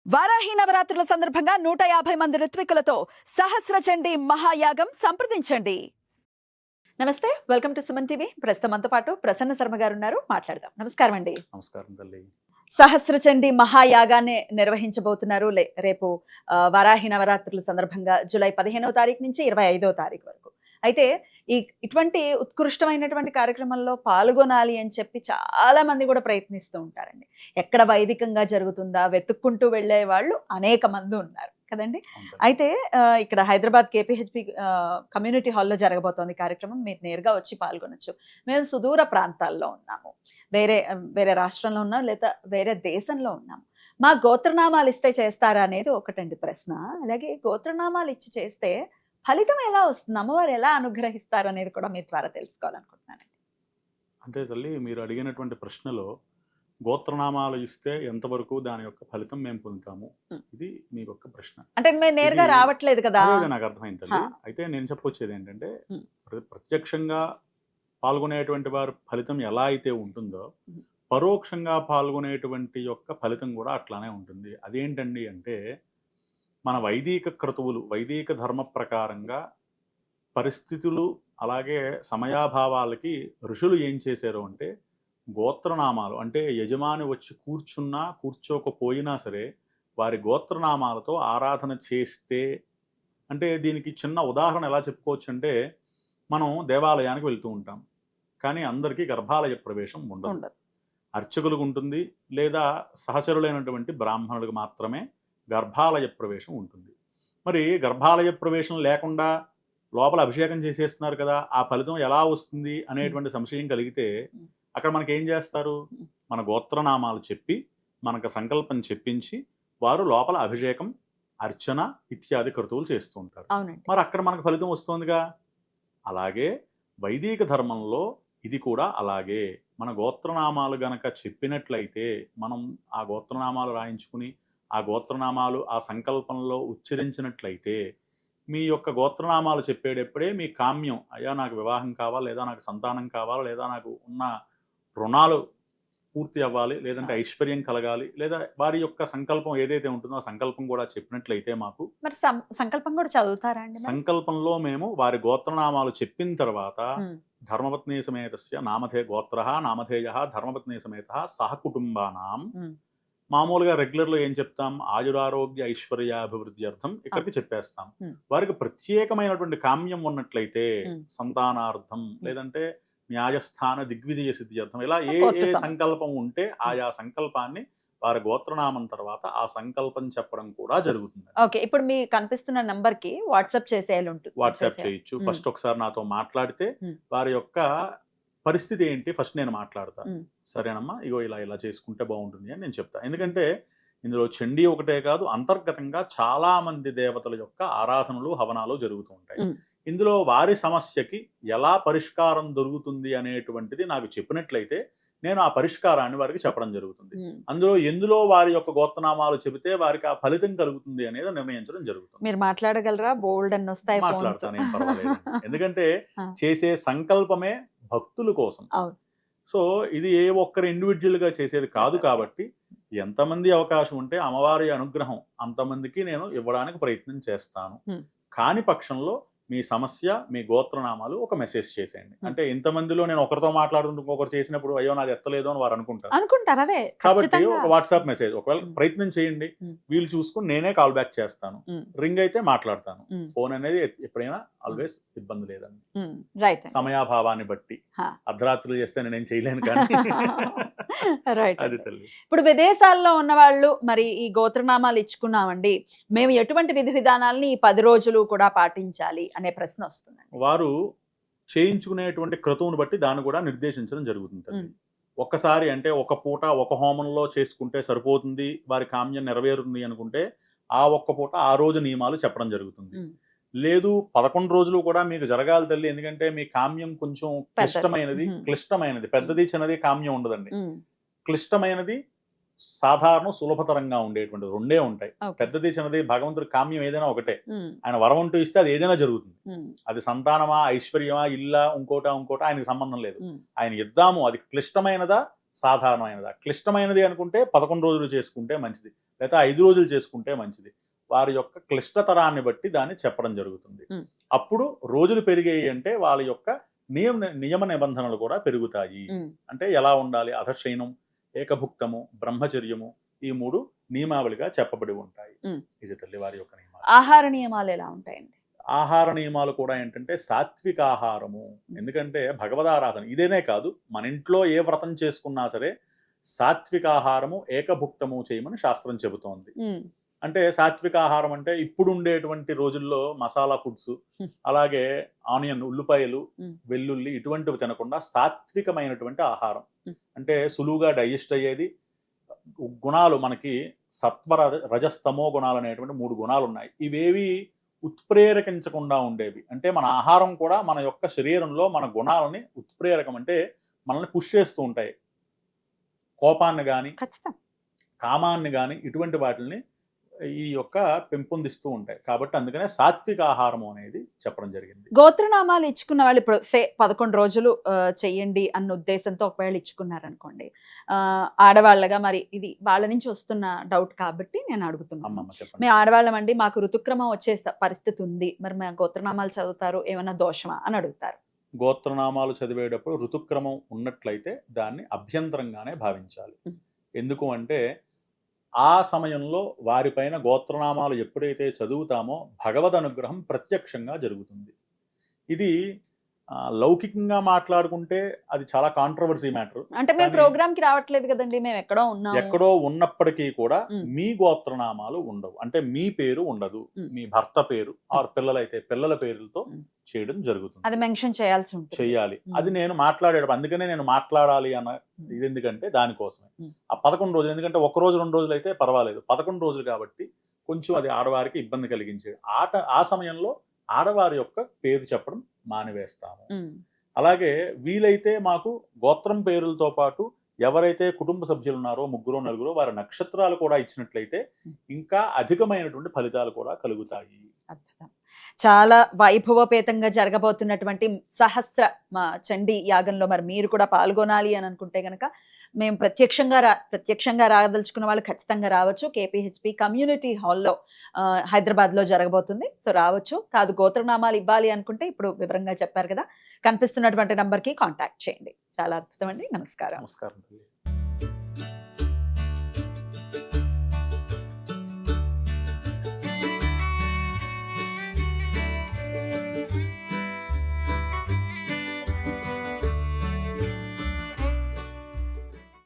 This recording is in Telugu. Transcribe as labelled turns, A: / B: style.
A: వారాహి నవరాత్రుల సందర్భంగా 150 మంది ఋత్వికులతో సహస్ర చండీ మహాయాగం సంప్రదించండి. నమస్తే, వెల్కమ్ టు సుమన్ టీవీ. ప్రస్తుతం మనతో పాటు ప్రసన్న శర్మ గారు ఉన్నారు, మాట్లాడదాం. నమస్కారం అండి.
B: నమస్కారం తల్లి.
A: సహస్ర చండీ మహాయాగాన్ని నిర్వహించబోతున్నారు రేపు వారాహి నవరాత్రుల సందర్భంగా జూలై 15వ తారీఖు నుంచి 25వ తారీఖు వరకు. అయితే ఇటువంటి ఉత్కృష్టమైనటువంటి కార్యక్రమంలో పాల్గొనాలి అని చెప్పి చాలా మంది కూడా ప్రయత్నిస్తూ ఉంటారండి. ఎక్కడ వైదికంగా జరుగుతుందా వెతుక్కుంటూ వెళ్ళే వాళ్ళు అనేక మంది ఉన్నారు కదండి. అయితే ఇక్కడ హైదరాబాద్ కేపీహెచ్పి కమ్యూనిటీ హాల్లో జరగబోతోంది కార్యక్రమం. మీరు నేరుగా వచ్చి పాల్గొనొచ్చు. మేము సుదూర ప్రాంతాల్లో ఉన్నాము, వేరే రాష్ట్రంలో ఉన్నాం, లేదా వేరే దేశంలో ఉన్నాము. మా గోత్రనామాలు ఇస్తే చేస్తారా అనేది ఒకటండి ప్రశ్న. అలాగే గోత్రనామాలు ఇచ్చి చేస్తే ఫలితం ఎలా వస్తుంది, అమ్మవారు ఎలా అనుగ్రహిస్తారు అనేది కూడా మీ ద్వారా తెలుసుకోవాలనుకుంటున్నానండి.
B: అంటే తల్లి, మీరు అడిగినటువంటి ప్రశ్నలో గోత్రనామాలు ఇస్తే ఎంతవరకు దాని యొక్క ఫలితం మేము పొందుతాము, ఇది మీ యొక్క ప్రశ్న.
A: అంటే మేము నేరుగా రావట్లేదు కదా.
B: నాకు అర్థమైంది తల్లి. అయితే నేను చెప్పొచ్చేది ఏంటంటే, ప్రత్యక్షంగా పాల్గొనేటువంటి వారు ఫలితం ఎలా అయితే ఉంటుందో, పరోక్షంగా పాల్గొనేటువంటి యొక్క ఫలితం కూడా అట్లానే ఉంటుంది. అదేంటండి అంటే, మన వైదిక క్రతువులు, వైదిక ధర్మ ప్రకారంగా పరిస్థితులు అలాగే సమయాభావాలకి ఋషులు ఏం చేశారు అంటే, గోత్రనామాలు అంటే యజమాని వచ్చి కూర్చున్నా కూర్చోకపోయినా సరే వారి గోత్రనామాలతో ఆరాధన చేస్తే, అంటే దీనికి చిన్న ఉదాహరణ ఎలా చెప్పుకోవచ్చు అంటే, మనం దేవాలయానికి వెళ్తూ ఉంటాం, కానీ అందరికీ గర్భాలయ ప్రవేశం ఉండదు. అర్చకులకు ఉంటుంది, లేదా సహచరులైనటువంటి బ్రాహ్మణులకు మాత్రమే గర్భాలయ ప్రవేశం ఉంటుంది. మరి గర్భాలయ ప్రవేశం లేకుండా లోపల అభిషేకం చేసేస్తున్నారు కదా, ఆ ఫలితం ఎలా వస్తుంది అనేటువంటి సంశయం కలిగితే అక్కడ మనకి ఏం చేస్తారు, మన గోత్రనామాలు చెప్పి మనకు సంకల్పం చెప్పించి వారు లోపల అభిషేకం, అర్చన ఇత్యాది క్రతువులు చేస్తూ ఉంటారు. మరి అక్కడ మనకు ఫలితం వస్తుందిగా. అలాగే వైదిక ధర్మంలో ఇది కూడా అలాగే. మన గోత్రనామాలు గనక చెప్పినట్లయితే మనం ఆ గోత్రనామాలు రాయించుకుని ఆ గోత్రనామాలు ఆ సంకల్పంలో ఉచ్చరించినట్లయితే, మీ యొక్క గోత్రనామాలు చెప్పేటప్పుడే మీ కామ్యం, అయ్యా నాకు వివాహం కావాలి, లేదా నాకు సంతానం కావాలి, లేదా నాకు ఉన్న రుణాలు పూర్తి అవ్వాలి, లేదంటే ఐశ్వర్యం కలగాలి, లేదా వారి యొక్క సంకల్పం ఏదైతే ఉంటుందో ఆ సంకల్పం కూడా చెప్పినట్లయితే మాకు
A: మరి సంకల్పం కూడా చదువుతారా అండి?
B: సంకల్పంలో మేము వారి గోత్రనామాలు చెప్పిన తర్వాత ధర్మపత్ని సమేతస్య నామధే గోత్ర నామధేయ ధర్మపత్ని సమేత సహ కుటుంబానాం, మామూలుగా రెగ్యులర్లో ఏం చెప్తాం, ఆయురారోగ్య ఐశ్వర్యాభివృద్ధి అర్థం ఇక్కడికి చెప్పేస్తాం. వారికి ప్రత్యేకమైనటువంటి కామ్యం ఉన్నట్లయితే సంతానార్థం, లేదంటే న్యాయస్థాన దిగ్విజయ సిద్ధి అర్థం, ఇలా ఏ సంకల్పం ఉంటే ఆయా సంకల్పాన్ని వారి గోత్రనామం తర్వాత ఆ సంకల్పం చెప్పడం కూడా జరుగుతుంది.
A: ఓకే, ఇప్పుడు మీ కనిపిస్తున్న నంబర్ కి వాట్సాప్ చేసేయాలి ఉంటుంది.
B: వాట్సాప్ చేయొచ్చు. ఫస్ట్ ఒకసారి నాతో మాట్లాడితే వారి యొక్క పరిస్థితి ఏంటి ఫస్ట్ నేను మాట్లాడతా. సరేనమ్మా, ఇగో ఇలా ఇలా చేసుకుంటే బాగుంటుంది అని నేను చెప్తా. ఎందుకంటే ఇందులో చండీ ఒకటే కాదు, అంతర్గతంగా చాలా మంది దేవతల యొక్క ఆరాధనలు హవనాలు జరుగుతూ ఉంటాయి. ఇందులో వారి సమస్యకి ఎలా పరిష్కారం దొరుకుతుంది అనేటువంటిది నాకు చెప్పినట్లయితే నేను ఆ పరిష్కారాన్ని వారికి చెప్పడం జరుగుతుంది. ఎందులో వారి యొక్క గోత్రనామాలు చెబితే వారికి ఆ ఫలితం కలుగుతుంది అనేది నిర్ణయించడం జరుగుతుంది.
A: మీరు మాట్లాడగలరా? బోల్డ్ అని వస్తాయి.
B: మాట్లాడతాను, ఏం పర్వాలేదు. ఎందుకంటే చేసే సంకల్పమే భక్తుల కోసం. సో ఇది ఏ ఒక్కరు ఇండివిజువల్ గా చేసేది కాదు. కాబట్టి ఎంతమంది అవకాశం ఉంటే అమ్మవారి అనుగ్రహం అంతమందికి నేను ఇవ్వడానికి ప్రయత్నం చేస్తాను. కాని పక్షంలో మీ సమస్య, మీ గోత్రనామాలు ఒక మెసేజ్ చేసేయండి. అంటే ఇంతమందిలో నేను ఒకరితో మాట్లాడుతుంటే ఇంకొకరు చేసినప్పుడు అయ్యో నాది ఎత్తలేదు అని వారు అనుకుంటారు.
A: అదే
B: కాబట్టి ఒక వాట్సాప్ మెసేజ్ ఒకవేళ ప్రయత్నం చేయండి, వీలు చూసుకుని నేనే కాల్ బ్యాక్ చేస్తాను. రింగ్ అయితే మాట్లాడతాను. ఫోన్ అనేది ఎప్పుడైనా ఆల్వేస్ ఇబ్బంది లేదండి, సమయాభావాన్ని బట్టి. అర్ధరాత్రులు చేస్తే నేనేం చేయలేను కానీ. అది తల్లి.
A: ఇప్పుడు విదేశాల్లో ఉన్న వాళ్ళు మరి ఈ గోత్రనామాలు ఇచ్చుకున్నామండి, మేము ఎటువంటి విధి విధానాలని ఈ 10 రోజులు కూడా పాటించాలి అనే ప్రశ్న వస్తుంది.
B: వారు చేయించుకునేటువంటి క్రతువును బట్టి దాన్ని కూడా నిర్దేశించడం జరుగుతుంది. ఒక్కసారి అంటే ఒక పూట ఒక హోమంలో చేసుకుంటే సరిపోతుంది, వారి కామ్యం నెరవేరుతుంది అనుకుంటే ఆ ఒక్క పూట ఆ రోజు నియమాలు చెప్పడం జరుగుతుంది. లేదు 11 రోజులు కూడా మీకు జరగాలి తల్లి, ఎందుకంటే మీ కామ్యం కొంచెం క్లిష్టమైనది, పెద్దది చిన్నది కామ్యం ఉండదండి. క్లిష్టమైనది సాధారణ సులభతరంగా ఉండేటువంటి రెండే ఉంటాయి. పెద్దది చిన్నది భగవంతుడి కామ్యం ఏదైనా ఒకటే. ఆయన వరం అంటూ ఇస్తే అది ఏదైనా జరుగుతుంది. అది సంతానమా, ఐశ్వర్యమా, ఇల్లా, ఇంకోటా ఆయనకి సంబంధం లేదు. ఆయన ఇద్దాము, అది క్లిష్టమైనదా సాధారణమైనదా, క్లిష్టమైనది అనుకుంటే 11 రోజులు చేసుకుంటే మంచిది, లేదా 5 రోజులు చేసుకుంటే మంచిది. వారి యొక్క క్లిష్టతరాన్ని బట్టి దాన్ని చెప్పడం జరుగుతుంది. అప్పుడు రోజులు పెరిగాయి అంటే వాళ్ళ యొక్క నియమ నిబంధనలు కూడా పెరుగుతాయి. అంటే ఎలా ఉండాలి, అధశయనం, ఏకభుక్తము, బ్రహ్మచర్యము, ఈ 3 నియమావళిగా చెప్పబడి ఉంటాయి. ఇది తల్లి వారి యొక్క నియమాలు.
A: ఆహార నియమాలు ఎలా ఉంటాయండి?
B: ఆహార నియమాలు కూడా ఏంటంటే సాత్విక ఆహారము. ఎందుకంటే భగవదారాధన ఇదేనే కాదు, మన ఇంట్లో ఏ వ్రతం చేసుకున్నా సరే సాత్విక ఆహారము, ఏకభుక్తము చేయమని శాస్త్రం చెబుతోంది. అంటే సాత్విక ఆహారం అంటే ఇప్పుడు ఉండేటువంటి రోజుల్లో మసాలా ఫుడ్స్, అలాగే ఆనియన్, ఉల్లిపాయలు, వెల్లుల్లి ఇటువంటివి తినకుండా సాత్వికమైనటువంటి ఆహారం, అంటే సులువుగా డైజెస్ట్ అయ్యేది. గుణాలు మనకి సత్వ, రజస్తమో గుణాలు అనేటువంటి 3 గుణాలు ఉన్నాయి. ఇవేవి ఉత్ప్రేరకించకుండా ఉండేవి. అంటే మన ఆహారం కూడా మన యొక్క శరీరంలో మన గుణాలని ఉత్ప్రేరకం అంటే మనల్ని పుష్ చేస్తూ ఉంటాయి. కోపాన్ని కానీ, కామాన్ని కానీ, ఇటువంటి వాటిని ఈ యొక్క పెంపొందిస్తూ ఉంటాయి. కాబట్టి అందుకనే సాత్విక ఆహారము అనేది చెప్పడం జరిగింది.
A: గోత్రనామాలు ఇచ్చుకున్న వాళ్ళు ఇప్పుడు 11 రోజులు చెయ్యండి అన్న ఉద్దేశంతో ఒకవేళ ఇచ్చుకున్నారనుకోండి, ఆడవాళ్ళగా మరి ఇది వాళ్ళ నుంచి వస్తున్న డౌట్ కాబట్టి నేను అడుగుతున్నాను. మేము ఆడవాళ్ళం అండి, మాకు ఋతుక్రమం వచ్చే పరిస్థితి ఉంది, మరి మేము గోత్రనామాలు చదువుతారు, ఏమన్నా దోషమా అని అడుగుతారు.
B: గోత్రనామాలు చదివేటప్పుడు ఋతుక్రమం ఉన్నట్లయితే దాన్ని అభ్యంతరంగానే భావించాలి. ఎందుకు అంటే ఆ సమయంలో వారిపైన గోత్రనామాలు ఎప్పుడైతే చదువుతామో భగవద్ అనుగ్రహం ప్రత్యక్షంగా జరుగుతుంది. ఇది లౌకికంగా మాట్లాడుకుంటే అది చాలా కాంట్రవర్సీ మ్యాటర్.
A: అంటే మేము ప్రోగ్రామ్ కి రావట్లేదు కదండి, మేము ఎక్కడో
B: ఉన్నప్పటికీ కూడా మీ గోత్రనామాలు ఉండవు. అంటే మీ పేరు ఉండదు, మీ భర్త పేరు ఆర్ పిల్లలైతే పిల్లల పేర్లతో చేయడం జరుగుతుంది.
A: అది మెన్షన్ చేయాలి.
B: అది నేను మాట్లాడేటప్పుడు, అందుకనే నేను మాట్లాడాలి అన్న ఇది. ఎందుకంటే దానికోసమే ఆ 11 రోజులు. ఎందుకంటే 1 రోజు 2 రోజులు అయితే పర్వాలేదు, 11 రోజులు కాబట్టి కొంచెం అది ఆడవారికి ఇబ్బంది కలిగించేది. ఆ సమయంలో ఆడవారి యొక్క పేరు చెప్పడం మానివేస్తాము. అలాగే వీలైతే మాకు గోత్రం పేరులతో పాటు ఎవరైతే కుటుంబ సభ్యులు ఉన్నారో 3 4 వారి నక్షత్రాలు కూడా ఇచ్చినట్లయితే ఇంకా అధికమైనటువంటి ఫలితాలు కూడా కలుగుతాయి.
A: అద్భుతం. చాలా వైభవపేతంగా జరగబోతున్నటువంటి సహస్ర చండీ యాగంలో మరి మీరు కూడా పాల్గొనాలి అని అనుకుంటే కనుక మేము ప్రత్యక్షంగా రాదలుచుకున్న వాళ్ళు ఖచ్చితంగా రావచ్చు. కేపీహెచ్పి కమ్యూనిటీ హాల్లో హైదరాబాద్లో జరగబోతుంది. సో రావచ్చు. కాదు గోత్రనామాలు ఇవ్వాలి అనుకుంటే ఇప్పుడు వివరంగా చెప్పారు కదా, కనిపిస్తున్నటువంటి నంబర్కి కాంటాక్ట్ చేయండి. చాలా అద్భుతం అండి. నమస్కారం.
B: నమస్కారం.